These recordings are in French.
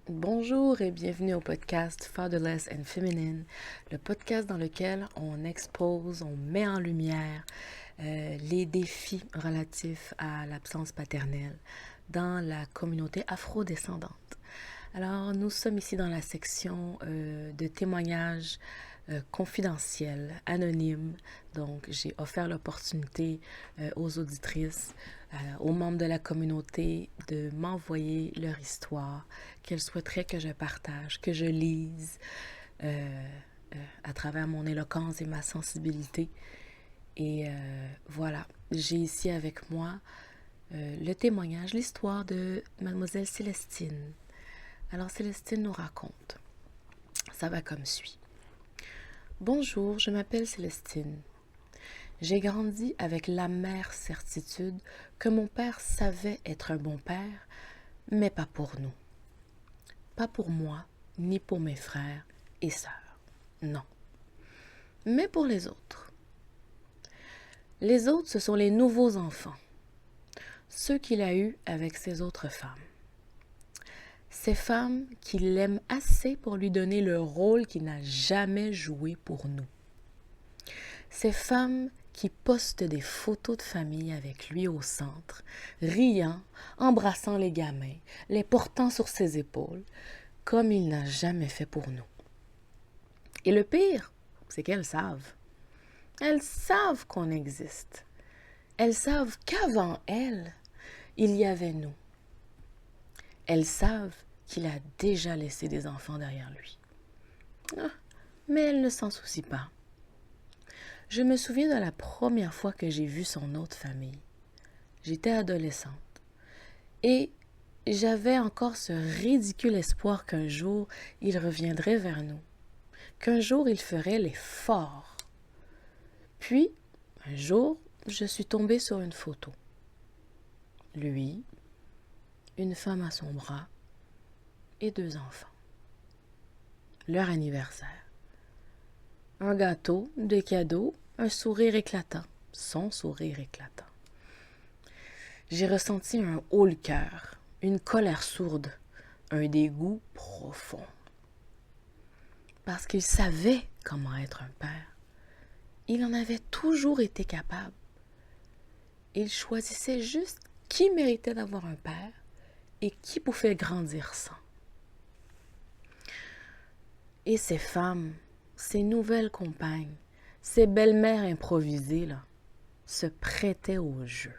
Bonjour et bienvenue au podcast Fatherless and Feminine, le podcast dans lequel on expose, on met en lumière les défis relatifs à l'absence paternelle dans la communauté afrodescendante. Alors, nous sommes ici dans la section de témoignages confidentiels, anonymes. Donc, j'ai offert l'opportunité aux auditrices, aux membres de la communauté de m'envoyer leur histoire, qu'elles souhaiteraient que je partage, que je lise à travers mon éloquence et ma sensibilité. Et voilà, j'ai ici avec moi le témoignage, l'histoire de Mademoiselle Célestine. Alors Célestine nous raconte. Ça va comme suit. Bonjour, je m'appelle Célestine. J'ai grandi avec l'amère certitude que mon père savait être un bon père, mais pas pour nous. Pas pour moi, ni pour mes frères et sœurs. Non. Mais pour les autres. Les autres, ce sont les nouveaux enfants. Ceux qu'il a eus avec ses autres femmes. Ces femmes qui l'aiment assez pour lui donner le rôle qu'il n'a jamais joué pour nous. Ces femmes qui postent des photos de famille avec lui au centre, riant, embrassant les gamins, les portant sur ses épaules, comme il n'a jamais fait pour nous. Et le pire, c'est qu'elles savent. Elles savent qu'on existe. Elles savent qu'avant elles, il y avait nous. Elles savent qu'il a déjà laissé des enfants derrière lui. Mais elles ne s'en soucient pas. Je me souviens de la première fois que j'ai vu son autre famille. J'étais adolescente. Et j'avais encore ce ridicule espoir qu'un jour, il reviendrait vers nous. Qu'un jour, il ferait l'effort. Puis, un jour, je suis tombée sur une photo. Lui, une femme à son bras et 2 enfants. Leur anniversaire. Un gâteau, des cadeaux, un sourire éclatant. Son sourire éclatant. J'ai ressenti un haut le cœur, une colère sourde, un dégoût profond. Parce qu'il savait comment être un père. Il en avait toujours été capable. Il choisissait juste qui méritait d'avoir un père et qui pouvait grandir sans. Et ces femmes, ces nouvelles compagnes, ces belles-mères improvisées, là, se prêtaient au jeu.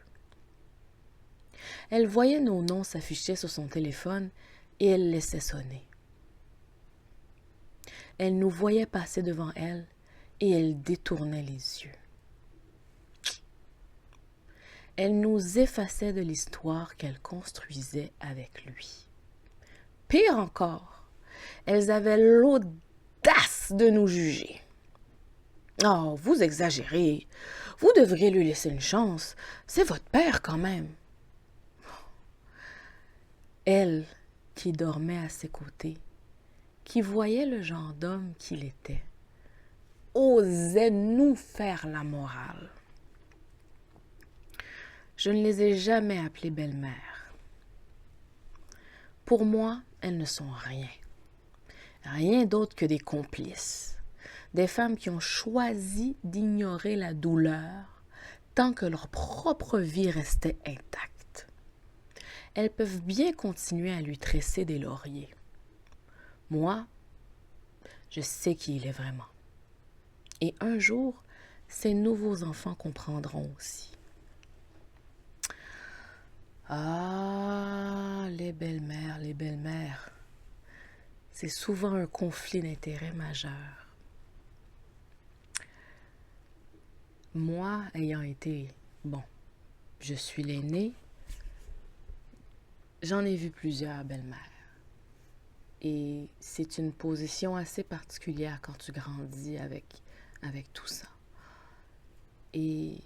Elle voyait nos noms s'afficher sur son téléphone et elle laissait sonner. Elle nous voyait passer devant elle et elle détournait les yeux. Elle nous effaçait de l'histoire qu'elle construisait avec lui. Pire encore, elles avaient l'audace de nous juger. « Oh, vous exagérez. Vous devriez lui laisser une chance. C'est votre père quand même. » Elle, qui dormait à ses côtés, qui voyait le genre d'homme qu'il était, osait nous faire la morale. Je ne les ai jamais appelées belles-mères. Pour moi, elles ne sont rien. Rien d'autre que des complices. Des femmes qui ont choisi d'ignorer la douleur tant que leur propre vie restait intacte. Elles peuvent bien continuer à lui tresser des lauriers. Moi, je sais qui il est vraiment. Et un jour, ces nouveaux enfants comprendront aussi. Ah, les belles-mères, les belles-mères. C'est souvent un conflit d'intérêts majeur. Moi, ayant été, je suis l'aînée, j'en ai vu plusieurs belles-mères. Et c'est une position assez particulière quand tu grandis avec tout ça. Et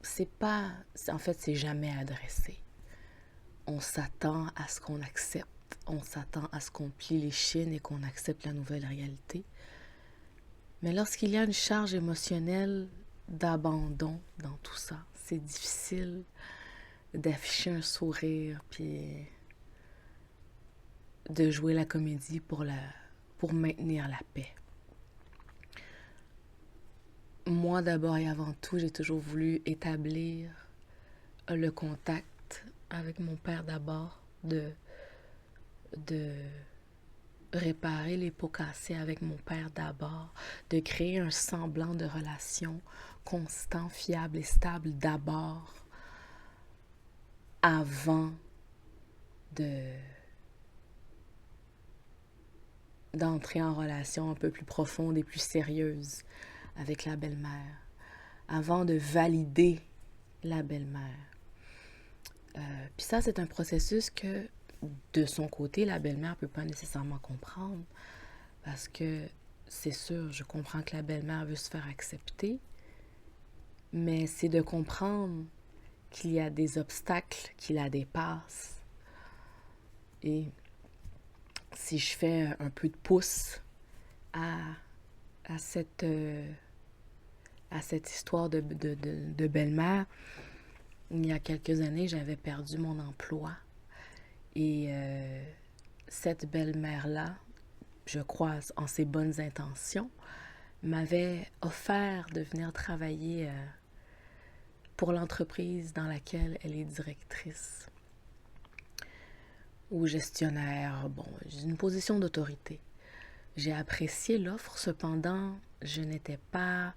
c'est jamais adressé. On s'attend à ce qu'on accepte, on s'attend à ce qu'on plie les chines et qu'on accepte la nouvelle réalité. Mais lorsqu'il y a une charge émotionnelle d'abandon dans tout ça, c'est difficile d'afficher un sourire, puis de jouer la comédie pour maintenir la paix. Moi, d'abord et avant tout, j'ai toujours voulu établir le contact avec mon père d'abord, de réparer les pots cassés avec mon père d'abord, de créer un semblant de relation constant, fiable et stable d'abord, avant d'entrer en relation un peu plus profonde et plus sérieuse avec la belle-mère, avant de valider la belle-mère. Puis ça, c'est un processus que, de son côté, la belle-mère ne peut pas nécessairement comprendre, parce que c'est sûr, je comprends que la belle-mère veut se faire accepter, mais c'est de comprendre qu'il y a des obstacles qui la dépassent. Et si je fais un peu de pouce à cette histoire de belle-mère, il y a quelques années, j'avais perdu mon emploi. Et cette belle-mère-là, je crois en ses bonnes intentions, m'avait offert de venir travailler pour l'entreprise dans laquelle elle est directrice ou gestionnaire, bon, une position d'autorité. J'ai apprécié l'offre, cependant, je n'étais pas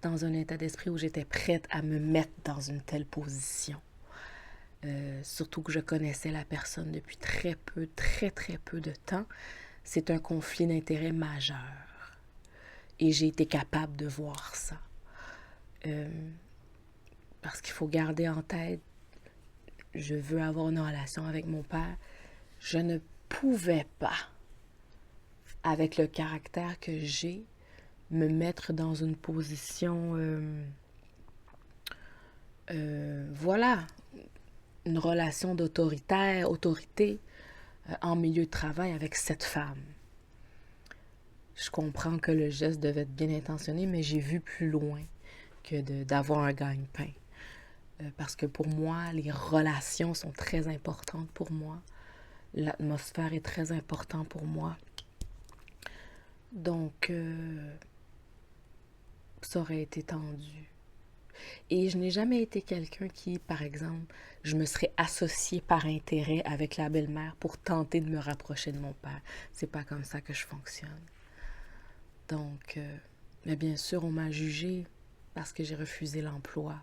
dans un état d'esprit où j'étais prête à me mettre dans une telle position. Surtout que je connaissais la personne depuis très peu de temps. C'est un conflit d'intérêts majeur. Et j'ai été capable de voir ça. Parce qu'il faut garder en tête, je veux avoir une relation avec mon père. Je ne pouvais pas, avec le caractère que j'ai, me mettre dans une position, voilà, une relation autorité en milieu de travail avec cette femme. Je comprends que le geste devait être bien intentionné, mais j'ai vu plus loin que d'avoir un gagne-pain. Parce que pour moi, les relations sont très importantes pour moi. L'atmosphère est très importante pour moi. Donc, ça aurait été tendu. Et je n'ai jamais été quelqu'un qui, par exemple, je me serais associée par intérêt avec la belle-mère pour tenter de me rapprocher de mon père. C'est pas comme ça que je fonctionne. Donc, mais bien sûr, on m'a jugée parce que j'ai refusé l'emploi.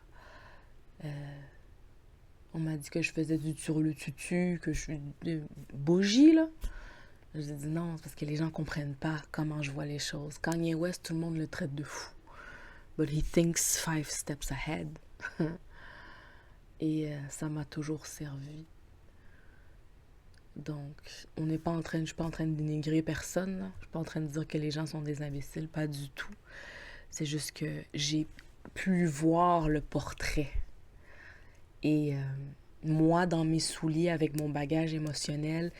On m'a dit que je faisais du turlututu, que je suis de bougie, là. J'ai dit non, parce que les gens comprennent pas comment je vois les choses. Kanye West, tout le monde le traite de fou. But he thinks 5 steps ahead. Et ça m'a toujours servi. Donc, je suis pas en train de dénigrer personne, là. Je suis pas en train de dire que les gens sont des imbéciles, pas du tout. C'est juste que j'ai pu voir le portrait. Et moi, dans mes souliers, avec mon bagage émotionnel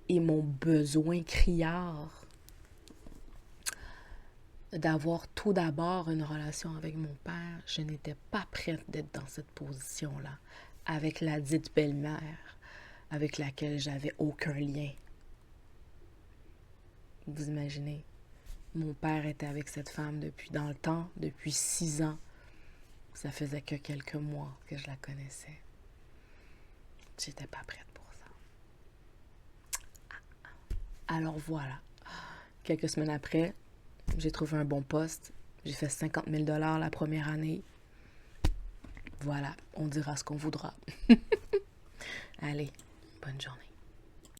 et mon besoin criard d'avoir tout d'abord une relation avec mon père, je n'étais pas prête d'être dans cette position-là, avec la dite belle-mère, avec laquelle j'avais aucun lien. Vous imaginez, mon père était avec cette femme depuis 6 ans. Ça faisait que quelques mois que je la connaissais. J'étais pas prête pour ça. Alors voilà. Quelques semaines après, j'ai trouvé un bon poste. J'ai fait 50 000 $ la première année. Voilà, on dira ce qu'on voudra. Allez, bonne journée.